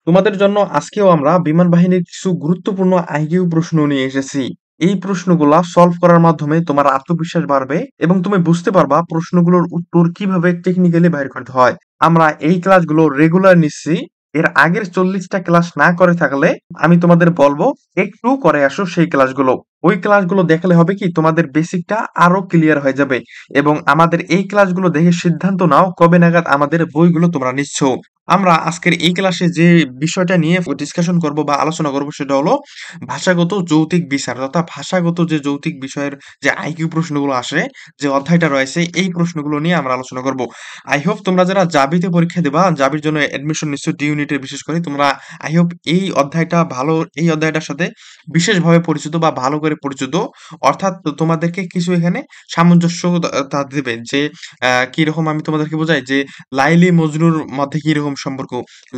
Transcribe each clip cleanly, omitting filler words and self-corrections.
তোমাদের জন্য আজকেও আমরা বিমান বাহিনীর কিছু গুরুত্বপূর্ণ আইকিউ প্রশ্ন নিয়ে এসেছি। এই প্রশ্নগুলা সলভ করার মাধ্যমে তোমার আত্মবিশ্বাস বাড়বে এবং তুমি বুঝতে পারবা প্রশ্নগুলোর উত্তর কিভাবে টেকনিক্যালি বাইর করতে হয়। আমরা এই ক্লাসগুলো রেগুলার নিচ্ছি। এর আগের 40টা ক্লাস না করে থাকলে আমি তোমাদের বলবো একটু করে আসো সেই ক্লাসগুলো। ওই ক্লাসগুলো দেখলে হবে কি তোমাদের বেসিকটা আরো ক্লিয়ার হয়ে যাবে এবং আমাদের এই ক্লাসগুলো দেখে সিদ্ধান্ত নাও কবে নাগাদ আমাদের বইগুলো তোমরা নিচ্ছ। আমরা আজকের এই ক্লাসে যে বিষয়টা নিয়ে ডিসকাশন করব বা আলোচনা করব সেটা হলো ভাষাগত যৌতিক বিচার তথা ভাষাগত যে যৌতিক বিষয়ের যে আইকিউ প্রশ্নগুলো আসে, যে অধ্যায়টা রয়েছে এই প্রশ্নগুলো নিয়ে আমরা আলোচনা করব। আই হোপ তোমরা যারা জাবিতে পরীক্ষা দেবা, জাবির জন্য অ্যাডমিশন নিশ্চয় ডি ইউনিটের বিশেষ করে তোমরা আই হোপ এই অধ্যায়টা ভালো, এই অধ্যায়টার সাথে বিশেষভাবে পরিচিত বা ভালো করে পরিচিত। অর্থাৎ তোমাদেরকে কিছু এখানে সামঞ্জস্য তা দেবে যে কিরকম আমি তোমাদেরকে বোঝাই যে লাইলি মজনুর মধ্যে কি রকম সম্পর্ক,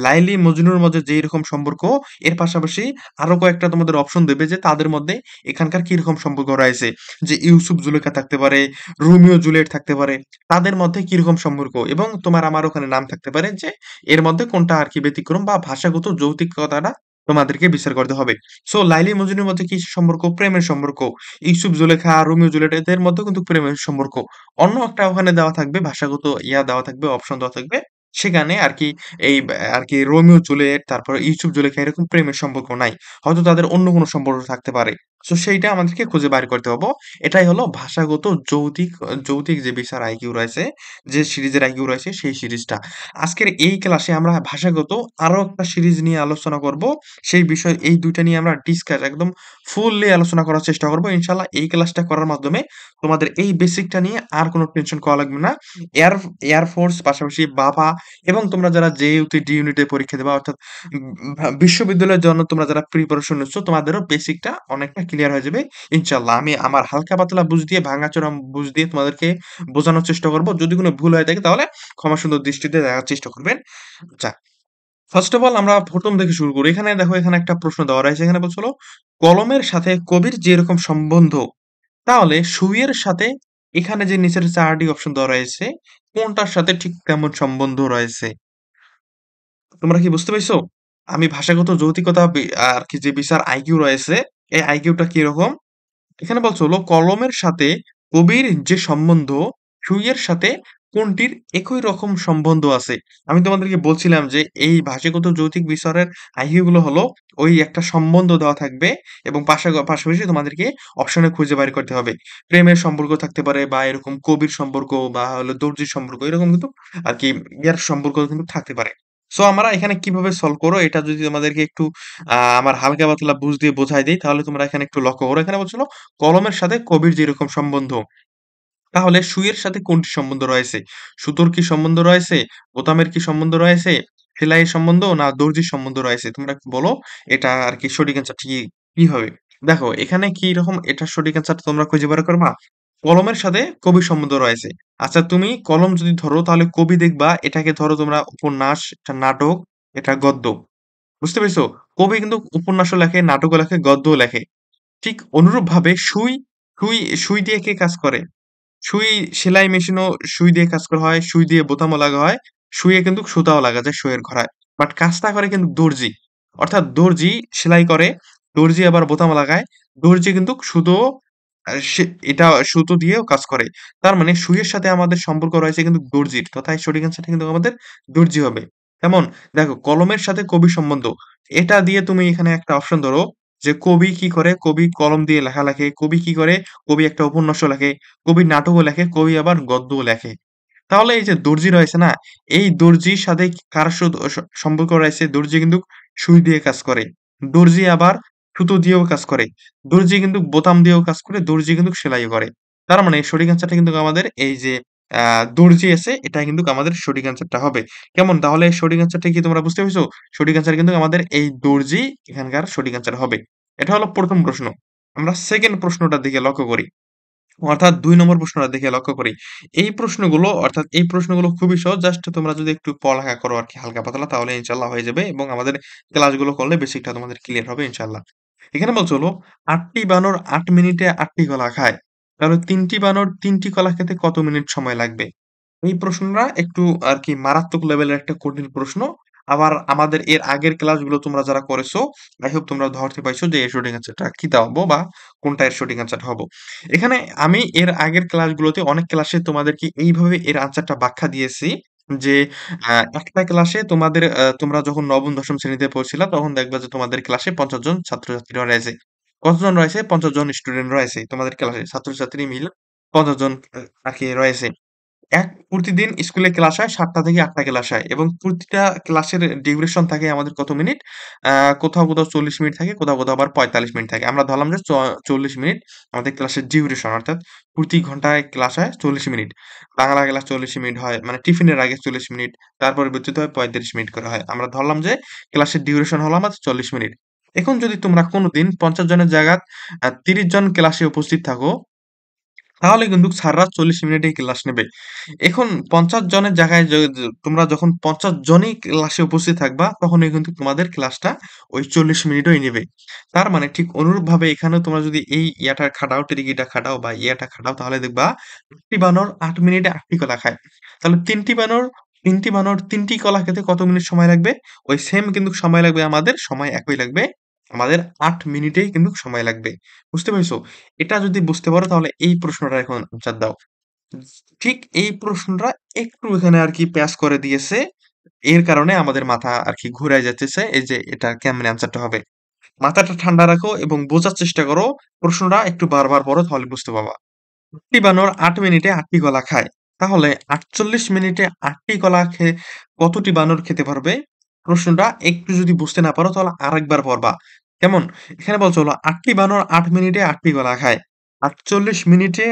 লাইলি মজনুর মধ্যে যেই রকম সম্পর্ক, এর পাশাপাশি আরো কয়েকটা তোমাদের অপশন দেবে যে তাদের মধ্যে এখানকার কি রকম সম্পর্ক রয়েছে, যে ইউসুফ জুলেখা থাকতে পারে, রোমিও জুলিয়েট থাকতে পারে, তাদের মধ্যে কি রকম সম্পর্ক এবং তোমার আমার ওখানে নাম থাকতে পারে যে এর মধ্যে কোনটা আর কি ব্যতিক্রম বা ভাষাগত যৌতিকতাটা তোমাদেরকে বিচার করতে হবে। সো লাইলি মজনুর মধ্যে কি সম্পর্ক? প্রেমের সম্পর্ক। ইউসুফ জুলেখা, রোমিও জুলিয়েট এদের মধ্যে কিন্তু প্রেমের সম্পর্ক। অন্য একটা ওখানে দেওয়া থাকবে, ভাষাগত দেওয়া থাকবে, অপশন দেওয়া থাকবে। সেখানে আরকি এই আরকি রোমিও জুলিয়েট তারপরে ইউসুফ জুলেখা এরকম প্রেমের সম্পর্ক নাই। হয়তো তাদের অন্য কোনো সম্পর্ক থাকতে পারে। সো সেইটা আমাদেরকে খুঁজে বাইর করতে হবে। এটাই হলো ভাষাগত যৌতিক যে বিচার আইকিউ রয়েছে, যে সিরিজের আইকিউ রয়েছে সেই সিরিজটা। আজকের এই ক্লাসে আমরা ভাষাগত আরো একটা সিরিজ নিয়ে আলোচনা করব। সেই বিষয় এই ২ টা নিয়ে আমরা একদম ফুললি আলোচনা করার চেষ্টা করব। ইনশাআল্লাহ এই ক্লাসটা করার মাধ্যমে তোমাদের এই বেসিকটা নিয়ে আর কোনো টেনশন করা লাগবে না। এয়ার এয়ারফোর্স পাশাপাশি বাবা এবং তোমরা যারা জেইউতে ডি ইউনিটে পরীক্ষা দেবা, অর্থাৎ বিশ্ববিদ্যালয়ের জন্য তোমরা যারা প্রিপারেশন নিচ্ছ তোমাদেরও বেসিকটা অনেকটা ক্লিয়ার হয়ে যাবে ইনশাআল্লাহ। আমি আমার হালকা পাতলা বুঝ দিয়ে, ভাঙাচোরা বুঝ দিয়ে তোমাদেরকে বোঝানোর চেষ্টা করব। যদি কোনো ভুল হয়ে থাকে তাহলে ক্ষমা সুন্দর দৃষ্টিতে দেখার চেষ্টা করবেন। আচ্ছা, ফার্স্ট অফ অল আমরা ১ম থেকে শুরু করি। এখানে দেখো, এখানে একটা প্রশ্ন দেওয়া রয়েছে। এখানে বলছিল কলমের সাথে কবির যেরকম সম্বন্ধ, তাহলে সুইয়ের সাথে এখানে যে নিচের ৪ টি অপশন দেওয়া রয়েছে কোনটার সাথে ঠিক তেমন সম্বন্ধ রয়েছে? তোমরা কি বুঝতে পেরেছো? আমি ভাষাগত যৌতিকতা আর কি যে বিচার আইকিউ রয়েছে, এই আইকিউটা কিরকম? এখানে বলছে হলো কলমের সাথে কবির যে সম্বন্ধ, সুইয়ের সাথে কোনটির একই রকম সম্বন্ধ আছে। আমি তোমাদেরকে বলছিলাম যে এই ভাষাগত যৌতিক বিচারের আইকিউ গুলো হলো ওই একটা সম্বন্ধ দেওয়া থাকবে এবং পাশাপাশি তোমাদেরকে অপশনে খুঁজে বের করতে হবে। প্রেমের সম্পর্ক থাকতে পারে বা এরকম কবির সম্পর্ক বা হলো দর্জির সম্পর্ক, এরকম কিন্তু আর কি ইয়ার সম্পর্ক কিন্তু থাকতে পারে। সো আমরা এখানে কিভাবে সলভ করো এটা যদি তোমাদেরকে একটু আমার হালকা পাতলা বুঝ দিয়ে বোঝাই দেই তাহলে তোমরা এখানে একটু লক্ষ্য করো। এখানে বলছিল কলমের সাথে কবির যেরকম সম্বন্ধ, তাহলে সুইয়ের সাথে কোনটি সম্বন্ধ রয়েছে? সুতোর কি সম্বন্ধ রয়েছে? বোতামের কি সম্বন্ধ রয়েছে? সেলাইয়ের সম্বন্ধ না দর্জির সম্বন্ধ রয়েছে? তোমরা একটু বলো এটা আর কি সঠিক অ্যান্সার কি হবে? দেখো এখানে কি রকম এটার সঠিক অ্যান্সার তোমরা খুঁজে বের করবা? কলমের সাথে কবির সম্বন্ধ রয়েছে। আচ্ছা, তুমি কলম যদি ধরো তাহলে কবি দেখবা এটাকে ধরো তোমরা উপন্যাস, এটা নাটক, এটা গদ্য। বুঝতে পেরেছো? কবি কিন্তু উপন্যাসও লেখে, নাটকও লেখে, গদ্যও লেখে। ঠিক অনুরূপভাবে সুই সুই দিয়ে কে কাজ করে? সুই, সেলাই মেশিনও সুই দিয়ে কাজ করা হয়, সুই দিয়ে বোতামও লাগা হয়, সুইয়ে কিন্তু সুতাও লাগা যায় সুইয়ের ঘরায়। বাট কাজটা করে কিন্তু দর্জি। অর্থাৎ দর্জি সেলাই করে, দর্জি আবার বোতাম লাগায়, দর্জি কিন্তু সুতো সে এটা সুতো দিয়েও কাজ করে। তার মানে সুইয়ের সাথে আমাদের সম্পর্ক রয়েছে কিন্তু দর্জির। তথায় সঠিক অ্যান্সারটা কিন্তু আমাদের দর্জি হবে। তেমন দেখো কলমের সাথে কবির সম্বন্ধ। এটা দিয়ে তুমি এখানে একটা অপশন ধরো যে কবি কি করে? কবি কলম দিয়ে লেখা লেখে। কবি কি করে? কবি একটা উপন্যাসও লেখে, কবি নাটকও লেখে, কবি আবার গদ্যও লেখে। তাহলে এই যে দর্জি রয়েছে না, এই দর্জির সাথে কার সম্পর্ক রয়েছে? দর্জি কিন্তু সুই দিয়ে কাজ করে। দর্জি আবার সুতো দিয়েও কাজ করে। দর্জি কিন্তু বোতাম দিয়েও কাজ করে, দর্জি কিন্তু সেলাইও করে। তার মানে সঠিক অ্যান্সারটা কিন্তু আমাদের এই যে দর্জি আছে এটা কিন্তু আমাদের সঠিক অ্যান্সারটা হবে। কেমন? তাহলে সঠিক অ্যান্সারটা কি তোমরা বুঝতে পেরেছো? সঠিক অ্যান্সার কিন্তু আমাদের এই দর্জি এখানকার সঠিক অ্যান্সার হবে। এটা হলো ১ম প্রশ্ন। আমরা 2nd প্রশ্নটার দিকে লক্ষ্য করি। অর্থাৎ ২ নম্বর প্রশ্নটা দেখে লক্ষ্য করি। এই প্রশ্নগুলো খুবই সহজ। জাস্ট তোমরা যদি একটু পড়ালেখা করো আরকি হালকা পাতলা তাহলে ইনশাআল্লাহ হয়ে যাবে এবং আমাদের ক্লাসগুলো করলে বেসিকটা তোমাদের ক্লিয়ার হবে ইনশাআল্লাহ। এখানে বলছে হলো ৮ টি বানর ৮ মিনিটে ৮ টি কলা খায়। তাহলে ৩ টি বানর ৩ টি কলা খেতে কত মিনিট সময় লাগবে? এই প্রশ্নটা একটু আরকি মারাত্মক লেভেলের একটা কঠিন প্রশ্ন। আবার আমাদের এর আগের ক্লাসগুলো তোমরা যারা করেছো, আই হোপ তোমরা ধরতে পাইছো যে এর সঠিক অ্যান্সারটা কি হবো বা কোনটা এর সঠিক অ্যান্সারটা হবো। এখানে আমি এর আগের ক্লাসগুলোতে অনেক ক্লাসে তোমাদেরকে এইভাবে এর আনসারটা ব্যাখ্যা দিয়েছি যে একটা ক্লাসে তোমাদের তোমরা যখন নবম দশম শ্রেণীতে পড়ছিলা তখন দেখবা যে তোমাদের ক্লাসে ৫০ জন ছাত্রছাত্রীরা রয়েছে। কতজন রয়েছে? ৫০ জন স্টুডেন্ট রয়েছে তোমাদের ক্লাসে। ছাত্রছাত্রী মিলে ৫০ জন আরকি রয়েছে। প্রতিদিন স্কুলে ক্লাস হয় ৭টা থেকে ৮টা ক্লাস হয় এবং প্রতিটা ক্লাসের ডিউরেশন থাকে আমাদের কত মিনিট? আ কোথাও ৪০ মিনিট থাকে, কোথাও আবার ৪৫ মিনিট থাকে। আমরা ধরলাম যে ৪০ মিনিট আমাদের ক্লাসের ডিউরেশন অর্থাৎ প্রতি ঘন্টায় ক্লাস হয় ৪০ মিনিট। বাংলা ক্লাস ৪০ মিনিট হয়। মানে টিফিনের আগে ৪০ মিনিট, তার পরবর্তীতে হয় ৩৫ মিনিট করে হয়। আমরা ধরলাম যে ক্লাসের ডিউরেশন হলো আমাদের ৪০ মিনিট। এখন যদি তোমরা কোনদিন ৫০ জনের জায়গায় ৩০ জন ক্লাসে উপস্থিত থাকো তাহলে কিন্তু স্যাররা ৪০ মিনিটেই ক্লাস নেবে। এখন ৫০ জনের জায়গায় তোমরা যখন ৫০ জনই ক্লাসে উপস্থিত থাকবা, তখনই কিন্তু তোমাদের ক্লাসটা ওই ৪০ মিনিটই নেবে। তার মানে ঠিক অনুরূপভাবে এখানেও তোমরা যদি এই ইয়াটা খাটাও, ট্রিকিটা খাটাও বা ইয়াটা খাটাও তাহলে দেখবা ৮ টি বানর ৮ মিনিটে ৮ টি কলা খায়। তাহলে ৩ টি বানর ৩ টি কলা খেতে কত মিনিট সময় লাগবে? ওই সেম কিন্তু সময় লাগবে আমাদের, সময় একই লাগবে। আমাদের ৮ মিনিটেই কিন্তু সময় লাগবে। বুঝতে পেরেছো? এটা যদি বুঝতে পারো তাহলে এই প্রশ্নটার এখন আনসার দাও। ঠিক এই প্রশ্নটা একটু এখানে আরকি প্যাচ করে দিয়েছে। এর কারণে আমাদের মাথা আরকি ঘুরায় যাইতেছে। এই যে এটা কেমনে আনসারটা হবে। মাথাটা ঠান্ডা রাখো এবং বোঝার চেষ্টা করো। প্রশ্নটা একটু বারবার পড়ো তাহলে বুঝতে পারবা। ৮টি বানর ৮ মিনিটে ৮ টি কলা খায়। তাহলে ৪৮ মিনিটে ৮ টি কলা খেয়ে কতটি বানর খেতে পারবে? প্রশ্নটা একটু যদি বুঝতে না পারো তাহলে আরেকবার পড়বা। কেমন? এখানে বলছে হলো ৮ টি বানর ৮ মিনিটে ৮ টি কলা খায়। ৪৮ মিনিটে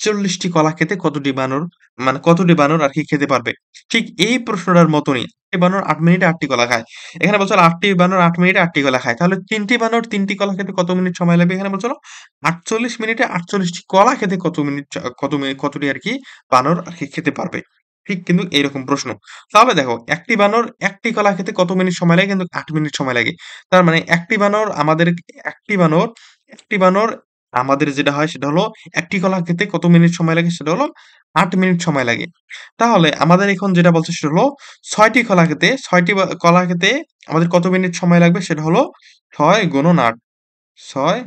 ৪৮ টি কলা খেতে কতটি বানর মানে কতটি বানর আরকি খেতে পারবে? ঠিক এই প্রশ্নটার মতনই ৮ টি বানর ৮ মিনিটে ৮ টি কলা খায়। এখানে বলছে হলো ৮ টি বানর ৮ মিনিটে ৮ টি কলা খায়। তাহলে ৩ টি বানর ৩ টি কলা খেতে কত মিনিট সময় লাগবে? এখানে বলছে হলো ৪৮ মিনিটে ৪৮ টি কলা খেতে কতটি আরকি বানর আরকি খেতে পারবে। ঠিক কিন্তু এইরকম প্রশ্ন। তাহলে দেখো একটি বানর একটি কলা খেতে কত মিনিট সময় লাগে? কিন্তু ৮ মিনিট সময় লাগে। তার মানে একটি বানর একটি বানর আমাদের যেটা হয় সেটা হলো একটি কলা খেতে কত মিনিট সময় লাগে? সেটা হলো ৮ মিনিট সময় লাগে। তাহলে আমাদের এখন যেটা বলছে সেটা হলো ৬ টি কলা খেতে ৬ টি কলা খেতে আমাদের কত মিনিট সময় লাগবে? সেটা হলো ৬ গুণন ৮ ৬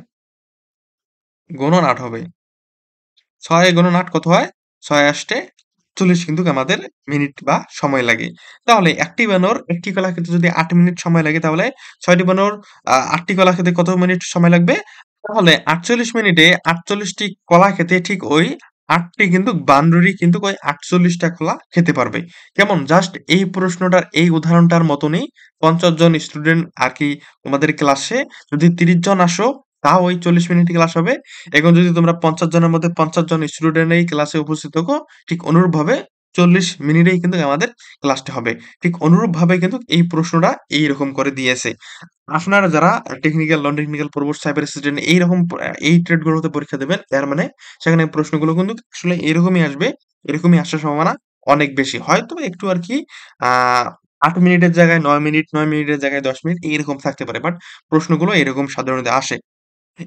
গুণন ৮ হবে। ৬ গুণন ৮ কত হয়? ৬ আষ্টে ৪০ কিন্তু আমাদের মিনিট বা সময় লাগে। তাহলে একটি বানর একটি কলা খেতে যদি ৮ মিনিট সময় লাগে তাহলে ৬ টি বানর ৮ টি কলা খেতে কত মিনিট সময় লাগবে? তাহলে ৪৮ মিনিটে ৪৮ টি কলা খেতে ঠিক ওই ৮ টি কিন্তু বানরই কিন্তু ওই ৪৮ টা কলা খেতে পারবে। কেমন? জাস্ট এই প্রশ্নটার এই উদাহরণটার মতনই ৫০ জন স্টুডেন্ট আরকি তোমাদের ক্লাসে যদি ৩০ জন আসো তাও ওই ৪০ মিনিটই ক্লাস হবে। এখন যদি তোমরা ৫০ জনের মধ্যে ৫০ জন স্টুডেন্টই ক্লাসে উপস্থিত থাকো, ঠিক অনুরূপভাবে ৪০ মিনিটেই কিন্তু আমাদের ক্লাসটা হবে। ঠিক অনুরূপভাবে কিন্তু এই প্রশ্নটা এইরকম করে দিয়েছে। আপনারা যারা টেকনিক্যাল, নন টেকনিক্যাল পড়বো, সাইবার অ্যাসিস্ট্যান্ট এইরকম এই ট্রেড গুলোতে পরীক্ষা দেবেন, তার মানে সেখানে প্রশ্নগুলো কিন্তু আসলে এরকমই আসবে। এরকমই আসার সম্ভাবনা অনেক বেশি। হয়তো একটু আরকি আ ৮ মিনিটের জায়গায় ৯ মিনিট, ৯ মিনিটের জায়গায় ১০ মিনিট এইরকম থাকতে পারে। বাট প্রশ্নগুলো এরকম সাধারণত আসে।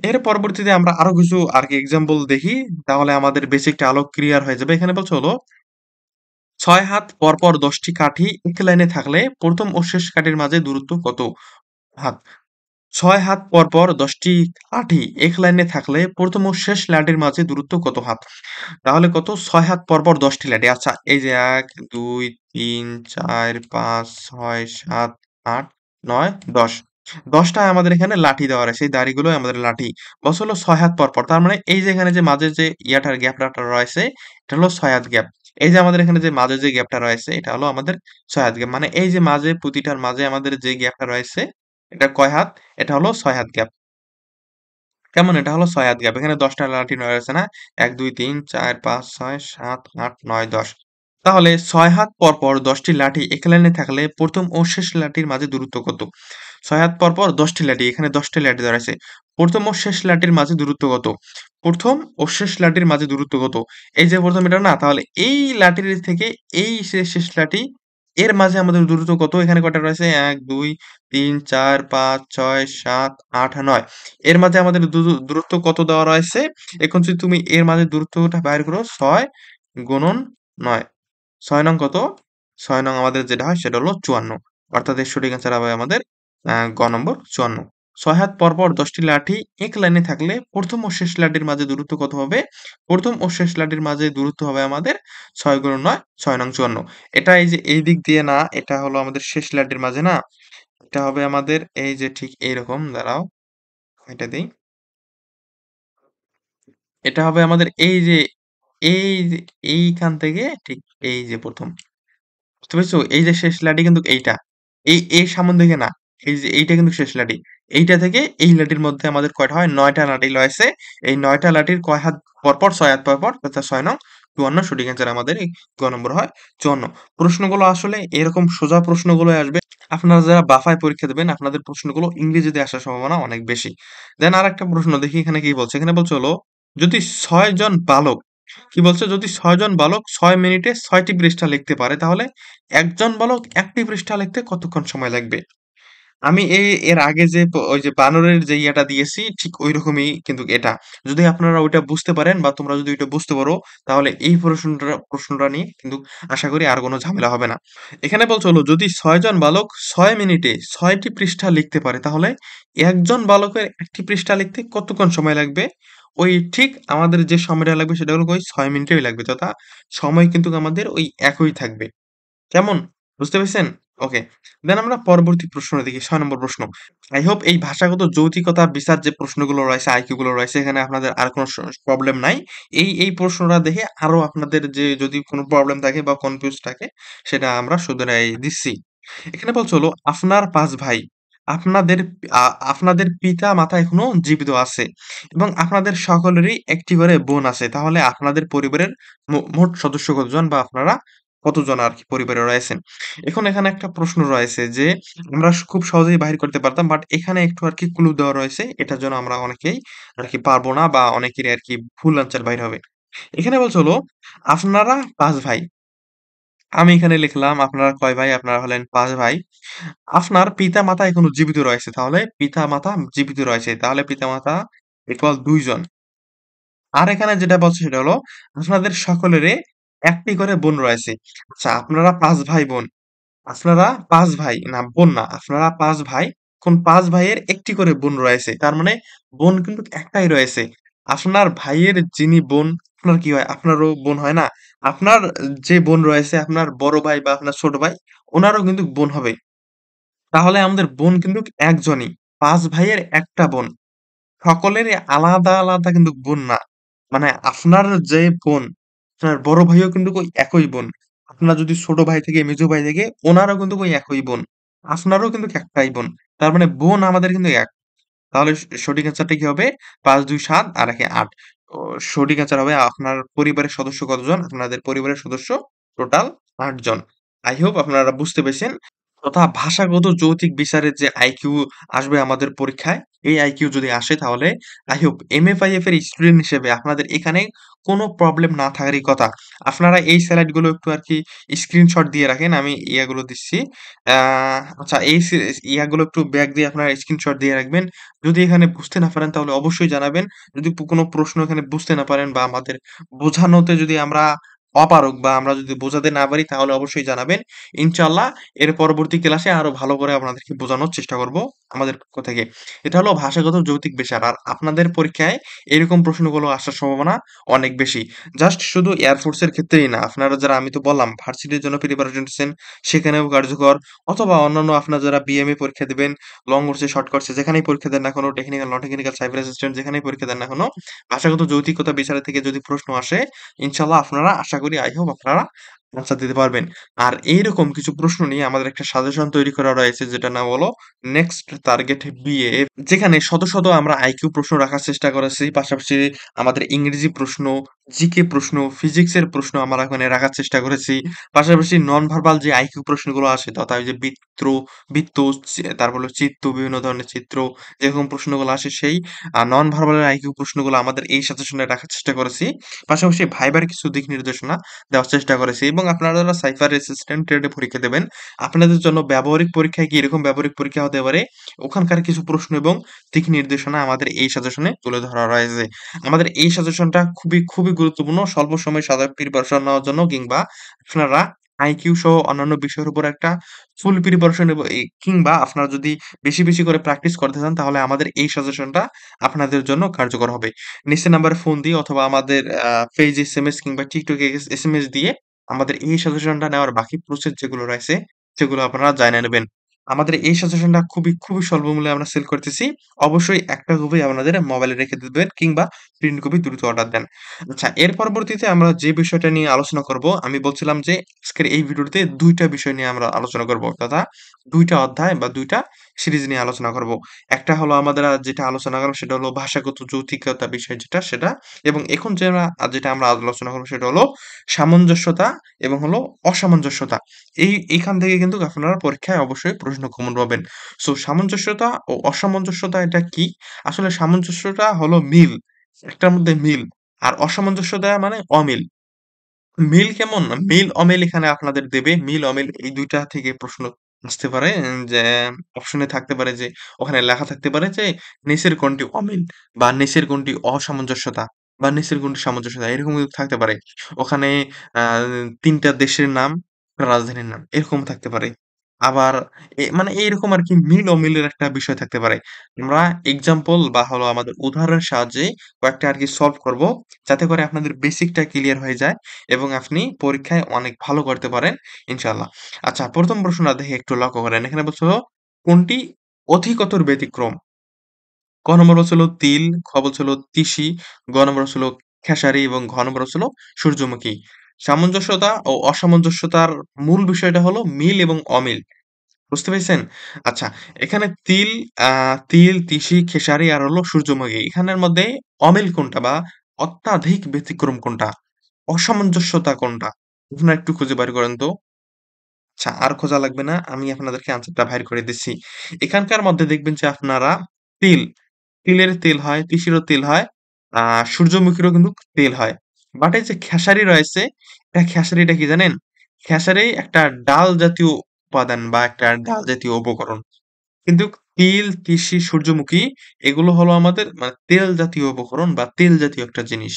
এর পরবর্তীতে আমরা আরো কিছু আরকি এক্সাম্পল দেখি। তাহলে আমাদের বেসিকটা আরো ক্লিয়ার হয়ে যাবে। এখানে বলছে হলো ৬ হাত পরপর ১০ টি কাঠি এক লাইনে থাকলে ১ম ও শেষ কাঠির মাঝে দূরত্ব কত হাত? ৬ হাত পরপর ১০ টি লাঠি এক লাইনে থাকলে ১ম ও শেষ লাঠির মাঝে দূরত্ব কত হাত? তাহলে কত? ৬ হাত পরপর ১০ টি লাঠি। আচ্ছা এই যে ১, ২, ৩, ৪, ৫, ৬, ৭, ৮, ৯, ১০। ১০ টা আমাদের এখানে লাঠি দেওয়া রয়েছে। এই দাড়িগুলোই আমাদের লাঠি। বলছে হলো ৬ হাত পরপর। তার মানে এই যে এখানে যে মাঝে যে ইয়াটার গ্যাপটা রয়েছে, এটা হলো ৬ হাত গ্যাপ। এই যে আমাদের এখানে যে মাঝে যে গ্যাপটা রয়েছে, এটা হলো আমাদের ৬ হাত গ্যাপ। মানে এই যে মাঝে প্রতিটার মাঝে আমাদের যে গ্যাপটা রয়েছে, এটা কয় হাত? এটা হলো ৬ হাত গ্যাপ। কেমন? এটা হলো ৬ হাত গ্যাপ। এখানে ১০ টা লাঠি রয়েছে না? ১, ২, ৩, ৪, ৫, ৬, ৭, ৮, ৯, ১০। তাহলে ৬ হাত পরপর ১০ টি লাঠি এক লাইনে থাকলে ১ম ও শেষ লাঠির মাঝে দূরত্ব কত? ৬ হাত পরপর ১০ টি লাঠি। এখানে ১০ টি লাঠি দেওয়া আছে। ১ম ও শেষ লাঠির মাঝে দূরত্ব কত? ১ম ও শেষ লাঠির মাঝে দূরত্ব কত? এই যে ১ম এটা না? তাহলে এই লাঠির থেকে এই শেষ লাঠি এর মাঝে আমাদের দূরত্ব কত? এখানে কয়টা রয়েছে? ১, ২, ৩, ৪, ৫, ৬, ৭, ৮, ৯। এর মাঝে আমাদের দূরত্ব কত দেওয়া রয়েছে? এখন যদি তুমি এর মাঝে দূরত্বটা বাইর করো ৬ গুণন ৯। ৬ নং কত? ৬ নং আমাদের যেটা হয় সেটা হলো ৫৪। অর্থাৎ এর সঠিক অ্যান্সার হবে আমাদের গ নম্বর 54। ৬ হাত পরপর ১০ টি লাঠি এক লাইনে থাকলে ১ম ও শেষ লাঠির মাঝে দূরত্ব কত হবে? ১ম ও শেষ লাঠির মাঝে দূরত্ব হবে আমাদের ৬ × ৯ ৬ নং ৫৪। এটা এই যে এই দিক দিয়ে না, এটা হলো আমাদের শেষ লাঠির মাঝে না? এটা হবে আমাদের এই যে ঠিক এইরকম, দাঁড়াও এটা দেই। এটা হবে আমাদের এই যে এইখান থেকে ঠিক এই যে ১ম। বুঝতে পেরেছো? এই যে শেষ লাঠি কিন্তু এইটা। এই সামন থেকে না। এই যে এইটা কিন্তু শেষ লাঠি। এইটা থেকে এই লাঠির মধ্যে আমাদের কয়টা হয়? ৯ টা লাঠি রয়েছে। এই ৯ টা লাঠির কয় হাত পরপর? ৬ হাত পরপর অর্থাৎ ৬ নং ৫৪ সঠিক অ্যান্সার আমাদের এই গ নম্বর হয় ৫৪। প্রশ্নগুলো আসলে এরকম সোজা প্রশ্নগুলোই আসবে। আপনারা যারা বাফায় পরীক্ষা দিবেন আপনাদের প্রশ্নগুলো ইংরেজিতে আসার সম্ভাবনা অনেক বেশি। দেন আরেকটা প্রশ্ন দেখি এখানে কি বলছে? এখানে বলছে হলো যদি ৬ জন বালক কি বলছে? যদি ৬ জন বালক ৬ মিনিটে ৬ টি পৃষ্ঠা লিখতে পারে তাহলে একজন বালক ১ টি পৃষ্ঠা লিখতে কতক্ষণ সময় লাগবে? আমি এর আগে যে ওই যে বানরের যে ইয়েটা দিয়েছি ঠিক ঐরকমই কিন্তু এটা। যদি আপনারা ওইটা বুঝতে পারেন বা তোমরা যদি ওইটা বুঝতে পারো তাহলে এই প্রশ্নটা নিয়ে কিন্তু আশা করি আর কোনো ঝামেলা হবে না। এখানে বলছে হলো যদি ৬ জন বালক ৬ মিনিটে ৬ টি পৃষ্ঠা লিখতে পারে তাহলে একজন বালকের ১ টি পৃষ্ঠা লিখতে কতক্ষণ সময় লাগবে? ওই ঠিক আমাদের যে সময়টা লাগবে সেটা হলো ওই ৬ মিনিটই লাগবে। তথা সময় কিন্তু আমাদের ওই একই থাকবে। কেমন? বুঝতে পেরেছেন? ওকে। দেন আমরা পরবর্তী প্রশ্নটা দেখি ৬ নম্বর প্রশ্ন। I hope এই ভাষাগত যৌতিকতা বিচার যে প্রশ্নগুলো রয়েছে, আইকিউ গুলো রয়েছে এখানে আপনাদের আর কোন প্রবলেম নাই। এই প্রশ্নটা দেখে আরো আপনাদের যে যদি কোন প্রবলেম থাকে বা কনফিউজ থাকে সেটা আমরা শুধরাই দিচ্ছি। এখানে বলছে হলো আপনার ৫ ভাই। আপনাদের আ আপনাদের পিতা-মাতা এখনো জীবিত আছে এবং আপনাদের সকলেরই একটি করে বোন আছে। তাহলে আপনাদের পরিবারের মোট সদস্য কতজন বা আপনারা কতজন আরকি পরিবারে রয়েছেন? এখন এখানে একটা প্রশ্ন রয়েছে যে আমরা খুব সহজেই বাহির করতে পারতাম। বাট এখানে একটু আরকি ক্লু দেওয়া রয়েছে। এটার জন্য আমরা অনেকেই আরকি পারব না বা অনেকেরই আরকি ভুল আনসার বাইর হবে। এখানে বলছে হলো আপনারা ৫ ভাই। আমি এখানে লিখলাম আপনারা কয় ভাই? আপনারা হলেন ৫ ভাই। আপনার পিতা-মাতা এখনো জীবিত রয়েছে। তাহলে পিতা-মাতা জীবিত রয়েছে। তাহলে পিতা-মাতা ইকুয়াল ২ জন। আর এখানে যেটা বলছে সেটা হলো আপনাদের সকলেরই একটি করে বোন রয়েছে। আচ্ছা আপনারা ৫ ভাই-বোন। আপনারা ৫ ভাই, না বোন না। আপনারা ৫ ভাই। কোন ৫ ভাইয়ের একটি করে বোন রয়েছে। তার মানে বোন কিন্তু একটাই রয়েছে। আপনার ভাইয়ের যিনি বোন, আপনার কি হয়? আপনারও বোন হয় না? আপনার যে বোন রয়েছে, আপনার বড় ভাই বা আপনার ছোট ভাই, উনারও কিন্তু বোন হবে। তাহলে আমাদের বোন কিন্তু একজনই। ৫ ভাইয়ের একটা বোন। সকলেরই আলাদা, আলাদা কিন্তু বোন না। মানে আপনার যে বোন, আপনার বড় ভাইও কিন্তু ওই একই বোন। আপনার যদি ছোট ভাই থেকে, মেজো ভাই থেকে, ওনারও কিন্তু ওই একই বোন। আপনারও কিন্তু একটাই বোন। তার মানে বোন আমাদের কিন্তু এক। তাহলে সঠিক অ্যান্সারটা কি হবে? ৫, ২, ৭ আর একে ৮। তো সঠিক অ্যান্সার হবে আপনার পরিবারের সদস্য কতজন? আপনাদের পরিবারের সদস্য টোটাল ৮ জন। I hope আপনারা বুঝতে পেরেছেন। তথা ভাষাগত যৌতিক বিচারের যে আইকিউ আসবে আমাদের পরীক্ষায়, এই আইকিউ যদি আসে তাহলে I hope MFIF এর স্টুডেন্ট হিসেবে আপনাদের এখানে কোনো প্রবলেম না থাকারই কথা। আপনারা এই স্লাইড গুলো একটু আরকি স্ক্রিনশট দিয়ে রাখেন। আমি ইয়াগুলো দিচ্ছি। আ আচ্ছা এই ইয়াগুলো একটু ব্যাক দিয়ে আপনারা স্ক্রিনশট দিয়ে রাখবেন। যদি এখানে বুঝতে না পারেন তাহলে অবশ্যই জানাবেন। যদি কোনো প্রশ্ন এখানে বুঝতে না পারেন বা আমাদের বোঝানোতে যদি আমরা অপারগ বা আমরা যদি বোঝাতে না পারি তাহলে অবশ্যই জানাবেন। ইনশাআল্লাহ এর পরবর্তী ক্লাসে আরো ভালো করে আপনাদেরকে বোঝানোর চেষ্টা করব আমাদের পক্ষ থেকে। এটা হলো ভাষাগত যৌতিক বিচার। আর আপনাদের পরীক্ষায় এরকম প্রশ্নগুলো আসার সম্ভাবনা অনেক বেশি। জাস্ট শুধু এয়ারফোর্স এর ক্ষেত্রেই না, আপনারা যারা আমি তো বললাম ভার্সিটির জন্য প্রিপারেশন নিচ্ছেন সেখানেও কার্যকর অথবা অন্যান্য আপনারা যারা বিএমএ পরীক্ষা দিবেন, লং কোর্সে, শর্ট কোর্সে যেখানেই পরীক্ষা দেন না কেন, technical, non technical, cyber assistant যেখানেই পরীক্ষা দেন না কেন, ভাষাগত যৌতিকতা বিচারের থেকে যদি প্রশ্ন আসে, ইনশাআল্লাহ আপনারা আশা করি I hope আপনারা আনসার দিতে পারবেন। আর এইরকম কিছু প্রশ্ন নিয়ে আমাদের একটা সাজেশন তৈরি করা রয়েছে যেটার নাম হলো নেক্সট টার্গেট বিএ। যেখানে শত, শত আমরা আইকিউ প্রশ্ন রাখার চেষ্টা করেছি। পাশাপাশি আমাদের ইংরেজি প্রশ্ন, জিকে প্রশ্ন, ফিজিক্সের প্রশ্ন আমরা ওখানে রাখার চেষ্টা করেছি। পাশাপাশি নন ভার্বাল যে আইকিউ প্রশ্নগুলো আসে তথা ওই যে বৃত্ত, তারপর হলো চিত্ত, বিভিন্ন ধরনের চিত্র যেরকম প্রশ্নগুলো আসে সেই নন ভার্বাল আইকিউ প্রশ্নগুলো আমাদের এই সাজেশনে রাখার চেষ্টা করেছি। পাশাপাশি ভাইবার কিছু দিক নির্দেশনা দেওয়ার চেষ্টা করেছি এবং আপনারা যারা সাইফার অ্যাসিস্ট্যান্ট ট্রেডে পরীক্ষা দেবেন, আপনাদের জন্য ব্যবহারিক পরীক্ষায় কি এরকম ব্যবহারিক পরীক্ষা হতে পারে, ওখানকার কিছু প্রশ্ন এবং দিক নির্দেশনা আমাদের এই সাজেশনে তুলে ধরা রয়েছে। আমাদের এই সাজেশনটা খুবই, খুবই গুরুত্বপূর্ণ স্বল্প সময়ে সাধারণ প্রিপারেশন নেওয়ার জন্য কিংবা আপনারা আইকিউ সহ অন্যান্য বিষয়ের উপর একটা ফুল প্রিপারেশন কিংবা আপনারা যদি বেশি, বেশি করে প্র্যাকটিস করতে চান তাহলে আমাদের এই সাজেশনটা আপনাদের জন্য কার্যকর হবে। নিচের নাম্বারে ফোন দিয়ে অথবা আমাদের পেজ এসএমএস কিংবা টিকটক এসএমএস দিয়ে আমাদের এই সাজেশনটা নেওয়ার বাকি প্রসেস যেগুলো রয়েছে সেগুলো আপনারা জাইনা নেবেন। আমাদের এই সাজেশনটা খুবই, খুবই স্বল্প মূল্যে আমরা সেল করতেছি। অবশ্যই একটা কপি আপনাদের মোবাইলে রেখে দিবেন কিংবা প্রিন্ট কপি দ্রুত অর্ডার দেন। আচ্ছা, এর পরবর্তীতে আমরা যে বিষয়টা নিয়ে আলোচনা করব, আমি বলছিলাম যে আজকের এই ভিডিওতে ২ টা বিষয় নিয়ে আমরা আলোচনা করব। তথা ২ টা অধ্যায় বা ২ টা সিরিজ নিয়ে আলোচনা করব। একটা হলো আমাদের যেটা আলোচনা করব সেটা হলো ভাষাগত যৌতিকতা বিষয় যেটা সেটা। এবং এখন যেটা আমরা আলোচনা করব সেটা হলো সামঞ্জস্যতা এবং হলো অসামঞ্জস্যতা। এইখান থেকে কিন্তু আপনারা পরীক্ষায় অবশ্যই প্রশ্ন কমন পাবেন। সো সামঞ্জস্যতা ও অসামঞ্জস্যতা এটা কি? আসলে সামঞ্জস্যটা হলো মিল। একটার মধ্যে মিল। আর অসামঞ্জস্যতা মানে অমিল। মিল কেমন? মিল অমিল এখানে আপনাদের দেবে। মিল অমিল এই ২ টা থেকে প্রশ্ন আসতে পারে। যে অপশনে থাকতে পারে যে ওখানে লেখা থাকতে পারে যে নিচের কোনটি অমিল বা নিচের কোনটি অসামঞ্জস্যতা বা নিচের কোনটি সামঞ্জস্যতা এরকম কিন্তু থাকতে পারে। ওখানে আ ৩ টা দেশের নাম, একটা রাজধানীর নাম এরকম থাকতে পারে। আবার মানে এইরকম আরকি মিল অমিলের একটা বিষয় থাকতে পারে। আমরা এক্সাম্পল বা হলো আমাদের উদাহরণের সাহায্যে কয়েকটা আরকি সলভ করব। যাতে করে আপনাদের বেসিকটা ক্লিয়ার হয়ে যায় এবং আপনি পরীক্ষায় অনেক ভালো করতে পারেন ইনশাআল্লাহ। আচ্ছা, ১ম প্রশ্নটা দেখে একটু লক্ষ্য করেন। এখানে বলছে হলো, কোনটি অধিকতর ব্যতিক্রম? ক নম্বর হচ্ছে হলো তিল, খ বলছে হলো তিসি, গ নম্বর হচ্ছে হলো খেসারি এবং ঘ নম্বর হচ্ছে হলো সূর্যমুখী। সামঞ্জস্যতা ও অসামঞ্জস্যতার মূল বিষয়টা হলো মিল এবং অমিল। বুঝতে পেরেছেন? আচ্ছা, এখানে আ তিল, তিসি, খেসারি আর হলো সূর্যমুখী। এখানের মধ্যে অমিল কোনটা বা অত্যাধিক ব্যতিক্রম কোনটা? অসামঞ্জস্যতা কোনটা? আপনারা একটু খুঁজে বের করেন তো। আচ্ছা, আর খোঁজা লাগবে না। আমি আপনাদেরকে আনসারটা বাইর করে দিচ্ছি। এখানকার মধ্যে দেখবেন যে আপনারা তিল, তিলের তেল হয়, তিসিরও তেল হয়, আ সূর্যমুখীরও কিন্তু তেল হয়। বাট এই যে খেসারি রয়েছে, খেসারিটা কি জানেন? খেসারি একটা ডাল জাতীয় উপাদান বা একটা ডাল জাতীয় উপকরণ। কিন্তু তিল, তিসি, সূর্যমুখী এগুলো হলো আমাদের মানে তেল জাতীয় উপকরণ বা তেল জাতীয় একটা জিনিস।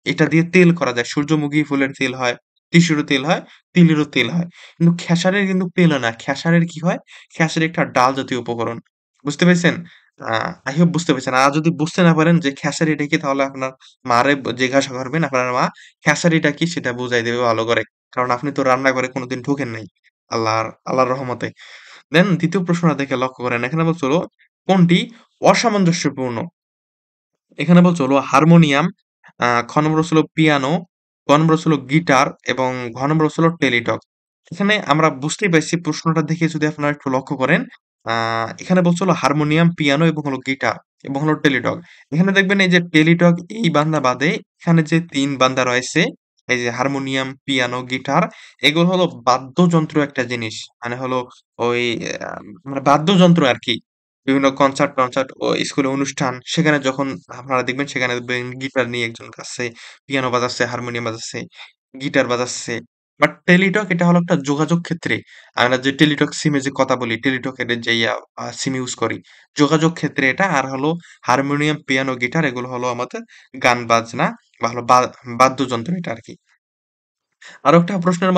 এটা দিয়ে তেল করা যায়। সূর্যমুখী ফুলের তেল হয়, তিসিরও তেল হয়, তিলেরও তেল হয়। কিন্তু খেসারির কিন্তু তেল হয় না। খেসারির কি হয়? খেসারি একটা ডাল জাতীয় উপকরণ। বুঝতে পেরেছেন? আ I hope বুঝতে পেরেছেন। আর যদি বুঝতে না পারেন যে খেসারিটা কি তাহলে আপনার মারে জিজ্ঞাসা করবেন। আপনার মা খেসারিটা কি সেটা বুঝাই দেবে ভালো করে। কারণ আপনি তো রান্নাঘরে কোনদিন ঢোকেন নাই। আল্লাহর রহমতে। দেন ২য় প্রশ্নটা দেখে লক্ষ্য করেন। এখানে বলছে হলো, কোনটি অসামঞ্জস্যপূর্ণ? এখানে বলছে হলো হারমোনিয়াম, খ নম্বর হচ্ছে হলো পিয়ানো, গ নম্বর হচ্ছে হলো গিটার এবং ঘ নম্বর হচ্ছে হলো টেলিটক। এখানে আমরা বুঝতেই পারছি প্রশ্নটা দেখে যদি আপনারা একটু লক্ষ্য করেন, আ এখানে বলছে হলো হারমোনিয়াম, পিয়ানো এবং হলো গিটার এবং হলো টেলিটক। এখানে দেখবেন এই যে টেলিটক এই বান্দা বাদে এখানে যে ৩ বান্দা রয়েছে, এই যে হারমোনিয়াম, পিয়ানো, গিটার এগুলো হলো বাদ্যযন্ত্র একটা জিনিস। মানে হলো ওই আ মানে বাদ্যযন্ত্র আরকি। বিভিন্ন কনসার্ট-টনসার্ট ও স্কুলে অনুষ্ঠান সেখানে যখন আপনারা দেখবেন সেখানে দেখবেন গিটার নিয়ে একজন গাচ্ছে, পিয়ানো বাজাচ্ছে, হারমোনিয়াম বাজাচ্ছে, গিটার বাজাচ্ছে। বাট টেলিটক এটা হলো একটা যোগাযোগ ক্ষেত্রে। আমরা যে টেলিটক সিমে যে কথা বলি, টেলিটকের যে সিম ইউজ করি। যোগাযোগ ক্ষেত্রে এটা আর হলো হারমোনিয়াম, পিয়ানো, গিটার এগুলো হলো আমাদের গান বাজনা বা হলো বাদ্যযন্ত্র এটা আরকি। আরো একটা প্রশ্নের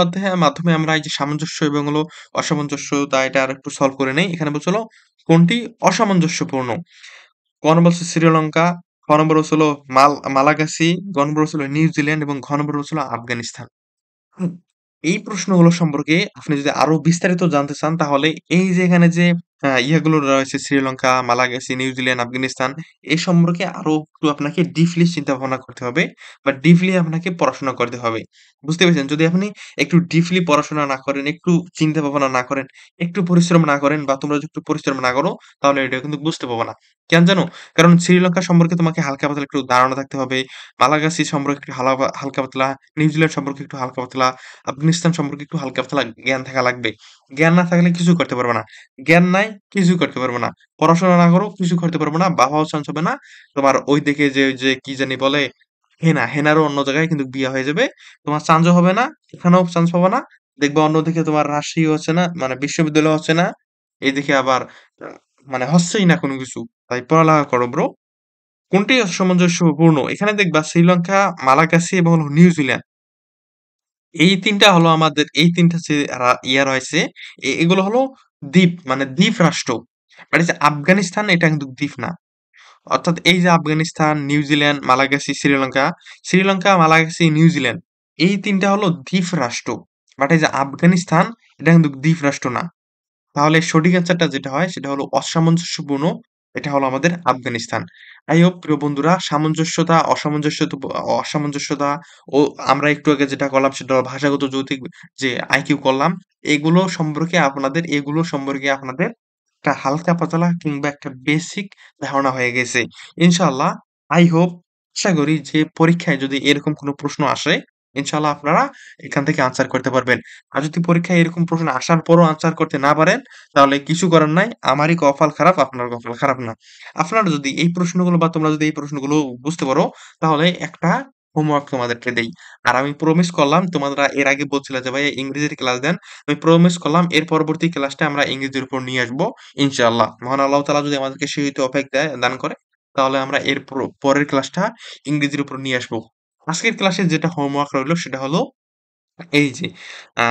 মাধ্যমে আমরা এই যে সামঞ্জস্য এবং হলো অসামঞ্জস্যতা এটা আরেকটু সলভ করে নেই। এখানে বলছে হলো, কোনটি অসামঞ্জস্যপূর্ণ? ক নম্বর হচ্ছে শ্রীলঙ্কা, খ নম্বর হচ্ছে হলো মালাগাসি, গ নম্বর হচ্ছে হলো নিউজিল্যান্ড এবং ঘ নম্বর হচ্ছে হলো আফগানিস্তান। হুম, এই প্রশ্নগুলো সম্পর্কে আপনি যদি আরো বিস্তারিত জানতে চান তাহলে এই যে এখানে যে ইয়াগুলো রয়েছে শ্রীলঙ্কা, মালাগাসি, নিউজিল্যান্ড, আফগানিস্তান এ সম্পর্কে আরো একটু আপনাকে ডিপলি চিন্তা ভাবনা করতে হবে বা ডিপলি আপনাকে পড়াশোনা করতে হবে। বুঝতে পেরেছেন? যদি আপনি একটু ডিপলি পড়াশোনা না করেন, একটু চিন্তা ভাবনা না করেন, একটু পরিশ্রম না করেন বা তোমরা যদি একটু পরিশ্রম না করো তাহলে এটা কিন্তু বুঝতে পারবা না। কেন জানো? কারণ শ্রীলঙ্কা সম্পর্কে তোমাকে হালকা পাতলা একটু ধারণা থাকতে হবে। মালাগাসি সম্পর্কে একটু হালকা পাতলা, নিউজিল্যান্ড সম্পর্কে একটু হালকা পাতলা, আফগানিস্তান সম্পর্কে একটু হালকা পাতলা জ্ঞান থাকা লাগবে। জ্ঞান না থাকলে কিছুই করতে পারবে না। জ্ঞান নাই, কিছুই করতে পারবে না। পড়াশোনা না করো, কিছু করতে পারবে না। বাবা-মাও চান্স হবে না। তোমার ওই দিকে যে কি জানি বলে? হেনারও অন্য জায়গায় কিন্তু বিয়া হয়ে যাবে। তোমার চান্সও হবে না, এখানেও চান্স পাবা না। দেখবা অন্যদিকে তোমার রাজশাহী হচ্ছে না, মানে বিশ্ববিদ্যালয় হচ্ছে না। এদিকে আবার আ মানে হচ্ছেই না কোনো কিছু। তাই পড়ালেখা করো ব্রো। কোনটি অসামঞ্জস্যপূর্ণ? এখানে দেখবা শ্রীলঙ্কা, মালাগাসি এবং হলো নিউজিল্যান্ড এই ৩ টা হলো আমাদের এই ৩ টা যে ইয়া রয়েছে এগুলো হলো দ্বীপ মানে দ্বীপ রাষ্ট্র। বাট এই যে আফগানিস্তান এটা কিন্তু দ্বীপ না। অর্থাৎ এই যে আফগানিস্তান, নিউজিল্যান্ড, মালাগাসি, শ্রীলঙ্কা, মালাগাসি, নিউজিল্যান্ড এই ৩ টা হলো দ্বীপ রাষ্ট্র। বাট এই যে আফগানিস্তান এটা কিন্তু দ্বীপ রাষ্ট্র না। তাহলে সঠিক অ্যান্সারটা যেটা হয় সেটা হলো অসামঞ্জস্যপূর্ণ। এটা হলো আমাদের আফগানিস্তান। I hope প্রিয় বন্ধুরা সামঞ্জস্যতা, অসামঞ্জস্যতা ও আমরা একটু আগে যেটা করলাম সেটা হলো ভাষাগত যৌতিক যে আইকিউ করলাম। এগুলো সম্পর্কে আপনাদের একটা হালকা পাতলা কিংবা একটা বেসিক ধারণা হয়ে গেছে। ইনশাআল্লাহ I hope আশা করি যে পরীক্ষায় যদি এরকম কোনো প্রশ্ন আসে, ইনশাআল্লাহ আপনারা এখান থেকে আনসার করতে পারবেন। আর যদি পরীক্ষায় এরকম প্রশ্ন আসার পরও আনসার করতে না পারেন, তাহলে কিছু করার নাই। আমারই কপাল খারাপ, আপনার কপাল খারাপ না। আপনারা যদি এই প্রশ্নগুলো বা তোমরা যদি এই প্রশ্নগুলো বুঝতে পারো, তাহলে একটা হোমওয়ার্ক তোমাদেরকে দেই। আর আমি প্রমিস করলাম তোমরা এর আগে বলছিলে যে ভাইয়া ইংরেজির ক্লাস দেন। আমি প্রমিস করলাম এর পরবর্তী ক্লাসটা আমরা ইংরেজির উপর নিয়ে আসবো ইনশাআল্লাহ। মহান আল্লাহ তাআলা যদি আমাদেরকে সেই তৌফিক দান করে, তাহলে আমরা এর পরের ক্লাসটা ইংরেজির উপর নিয়ে আসবো। আজকের ক্লাসে যেটা হোমওয়ার্ক রইলো সেটা হলো এই যে আ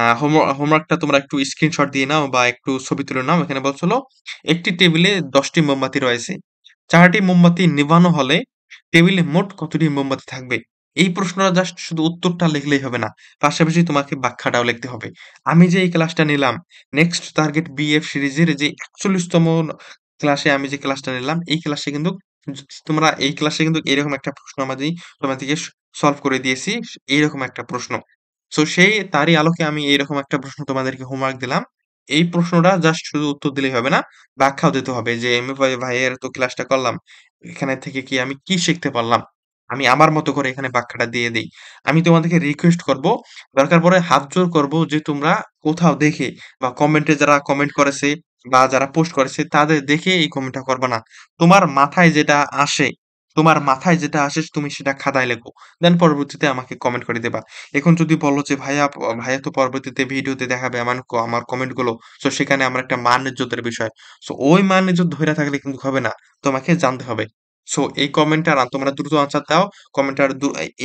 হোমওয়ার্কটা তোমরা একটু স্ক্রিনশট দিয়ে নাও বা একটু ছবি তুলে নাও। এখানে বলছিল, একটি টেবিলে ১০ টি মোমবাতি রয়েছে। ৪ টি মোমবাতি নেভানো হলে টেবিলে মোট কতটি মোমবাতি থাকবে? এই প্রশ্নটা জাস্ট শুধু উত্তরটা লিখলেই হবে না। পাশাপাশি তোমাকে ব্যাখ্যাটাও লিখতে হবে। আমি যে এই ক্লাসটা নিলাম, নেক্সট টার্গেট বিএফ সিরিজের যে ৪১ তম ক্লাসে আমি যে ক্লাসটা নিলাম, এই ক্লাসে কিন্তু তোমরা এই ক্লাসে কিন্তু এরকম একটা প্রশ্ন তোমাদেরকে সলভ করে দিয়েছি। এইরকম একটা প্রশ্ন। সো তারই আলোকে আমি এইরকম একটা প্রশ্ন তোমাদেরকে হোমওয়ার্ক দিলাম। এই প্রশ্নটা জাস্ট শুধু উত্তর দিলেই হবে না, ব্যাখ্যাও দিতে হবে যে এমি ভাইয়ের তো ক্লাসটা করলাম। এখানে থেকে কি আমি কি শিখতে পারলাম? আমি আমার মতো করে এখানে ব্যাখ্যাটা দিয়ে দেই। আমি তোমাদেরকে রিকোয়েস্ট করব, দরকার পড়ে হাত জোড় করব যে তোমরা কোথাও দেখে বা কমেন্টে যারা কমেন্ট করেছে বা যারা পোস্ট করেছে তাদের দেখে এই কমেন্টটা করবা না। তোমার মাথায় যেটা আসে, তোমার মাথায় যেটা আসে তুমি সেটা খাতায় লেখো। দেন পরবর্তীতে আমাকে কমেন্ট করে দিবা। এখন যদি বলো যে ভাইয়া তো পরবর্তীতে ভিডিওতে দেখাবে আমার কমেন্ট গুলো। সো সেখানে আমার একটা মান ইজ্জতের বিষয়। সো ওই মান ইজ্জত ধইরা থাকলে কিন্তু হবে না। তোমাকে জানতে হবে। সো এই কমেন্টটার তোমরা দ্রুত আনসার দাও। কমেন্টটার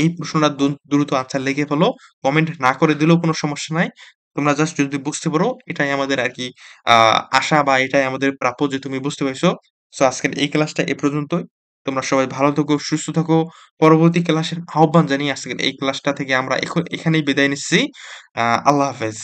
এই প্রশ্নটার দ্রুত আনসার লিখে ফেলো। কমেন্ট না করে দিলেও কোনো সমস্যা নাই। তোমরা জাস্ট যদি বুঝতে পারো এটাই আমাদের আরকি আ আশা বা এটাই আমাদের প্রাপ্য যে তুমি বুঝতে পেরেছো। সো আজকের এই ক্লাসটা এ পর্যন্তই। তোমরা সবাই ভালো থাকো, সুস্থ থাকো। পরবর্তী ক্লাসের আহ্বান জানিয়ে আজকের এই ক্লাসটা থেকে আমরা এখানেই বিদায় নিচ্ছি। আল্লাহ হাফেজ।